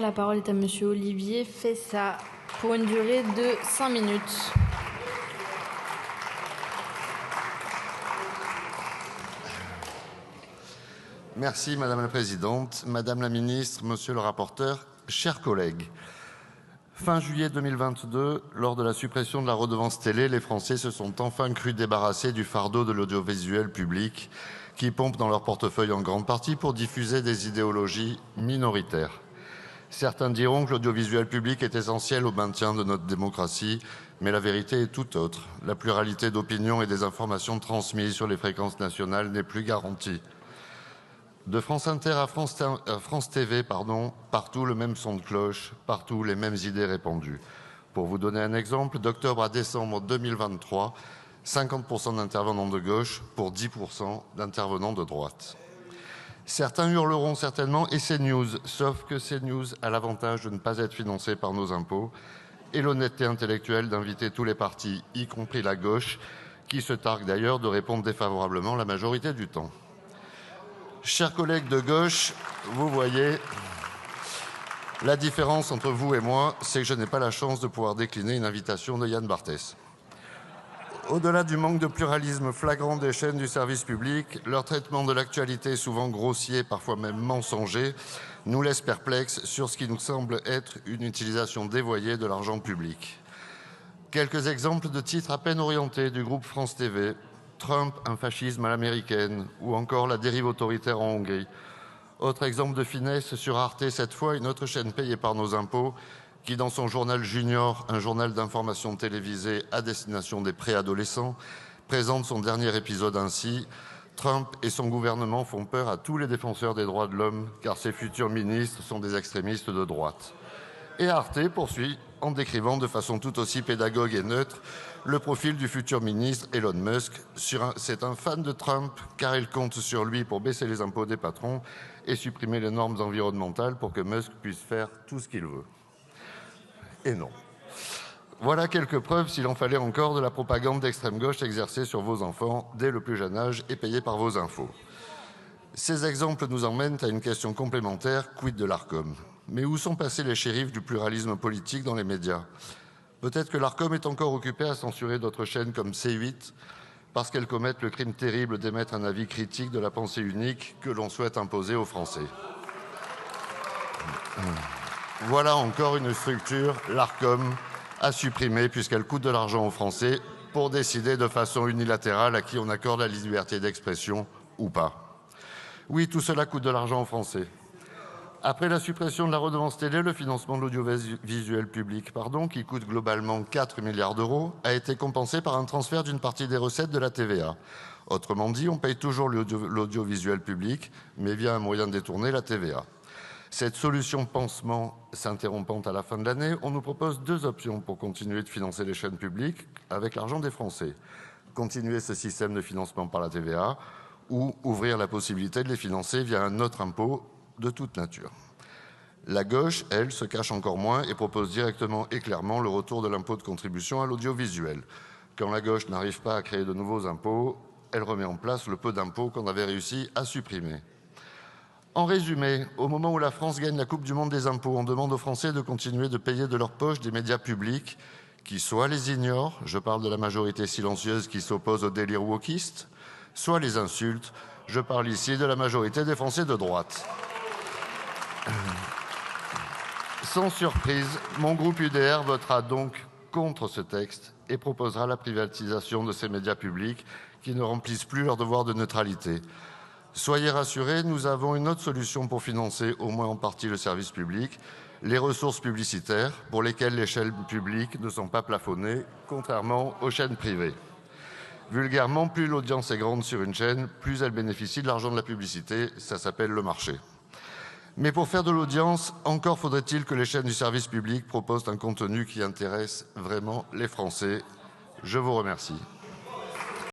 La parole est à Monsieur Olivier Fessa pour une durée de 5 minutes. Merci Madame la Présidente, Madame la Ministre, Monsieur le rapporteur, chers collègues. Fin juillet 2022, lors de la suppression de la redevance télé, les Français se sont enfin crus débarrassés du fardeau de l'audiovisuel public qui pompe dans leur portefeuille en grande partie pour diffuser des idéologies minoritaires. Certains diront que l'audiovisuel public est essentiel au maintien de notre démocratie, mais la vérité est tout autre. La pluralité d'opinions et des informations transmises sur les fréquences nationales n'est plus garantie. De France Inter à France TV, partout le même son de cloche, partout les mêmes idées répandues. Pour vous donner un exemple, d'octobre à décembre 2023, 50% d'intervenants de gauche pour 10% d'intervenants de droite. Certains hurleront certainement et CNews, sauf que CNews a l'avantage de ne pas être financé par nos impôts et l'honnêteté intellectuelle d'inviter tous les partis, y compris la gauche, qui se targue d'ailleurs de répondre défavorablement la majorité du temps. Chers collègues de gauche, vous voyez, la différence entre vous et moi, c'est que je n'ai pas la chance de pouvoir décliner une invitation de Yann Barthès. Au-delà du manque de pluralisme flagrant des chaînes du service public, leur traitement de l'actualité, souvent grossier, parfois même mensonger, nous laisse perplexes sur ce qui nous semble être une utilisation dévoyée de l'argent public. Quelques exemples de titres à peine orientés du groupe France TV, Trump, un fascisme à l'américaine, ou encore la dérive autoritaire en Hongrie. Autre exemple de finesse sur Arte, cette fois une autre chaîne payée par nos impôts, qui dans son journal Junior, un journal d'information télévisé à destination des préadolescents, présente son dernier épisode ainsi. Trump et son gouvernement font peur à tous les défenseurs des droits de l'homme, car ses futurs ministres sont des extrémistes de droite. Et Arte poursuit en décrivant de façon tout aussi pédagogue et neutre le profil du futur ministre Elon Musk. C'est un fan de Trump, car il compte sur lui pour baisser les impôts des patrons et supprimer les normes environnementales pour que Musk puisse faire tout ce qu'il veut. Et non. Voilà quelques preuves, s'il en fallait encore, de la propagande d'extrême gauche exercée sur vos enfants dès le plus jeune âge et payée par vos infos. Ces exemples nous emmènent à une question complémentaire, quid de l'Arcom? Mais où sont passés les shérifs du pluralisme politique dans les médias? Peut-être que l'Arcom est encore occupé à censurer d'autres chaînes comme C8 parce qu'elles commettent le crime terrible d'émettre un avis critique de la pensée unique que l'on souhaite imposer aux Français. Voilà encore une structure, l'Arcom, à supprimer puisqu'elle coûte de l'argent aux Français pour décider de façon unilatérale à qui on accorde la liberté d'expression ou pas. Oui, tout cela coûte de l'argent aux Français. Après la suppression de la redevance télé, le financement de l'audiovisuel public, qui coûte globalement 4 milliards d'euros, a été compensé par un transfert d'une partie des recettes de la TVA. Autrement dit, on paye toujours l'audiovisuel public, mais via un moyen détourné, la TVA. Cette solution pansement s'interrompant à la fin de l'année, on nous propose deux options pour continuer de financer les chaînes publiques avec l'argent des Français. Continuer ce système de financement par la TVA ou ouvrir la possibilité de les financer via un autre impôt de toute nature. La gauche, elle, se cache encore moins et propose directement et clairement le retour de l'impôt de contribution à l'audiovisuel. Quand la gauche n'arrive pas à créer de nouveaux impôts, elle remet en place le peu d'impôts qu'on avait réussi à supprimer. En résumé, au moment où la France gagne la Coupe du Monde des impôts, on demande aux Français de continuer de payer de leur poche des médias publics qui soit les ignorent, je parle de la majorité silencieuse qui s'oppose au délire wokiste, soit les insultes, je parle ici de la majorité des Français de droite. Sans surprise, mon groupe UDR votera donc contre ce texte et proposera la privatisation de ces médias publics qui ne remplissent plus leur devoir de neutralité. Soyez rassurés, nous avons une autre solution pour financer, au moins en partie, le service public, les ressources publicitaires, pour lesquelles les chaînes publiques ne sont pas plafonnées, contrairement aux chaînes privées. Vulgairement, plus l'audience est grande sur une chaîne, plus elle bénéficie de l'argent de la publicité, ça s'appelle le marché. Mais pour faire de l'audience, encore faudrait-il que les chaînes du service public proposent un contenu qui intéresse vraiment les Français. Je vous remercie.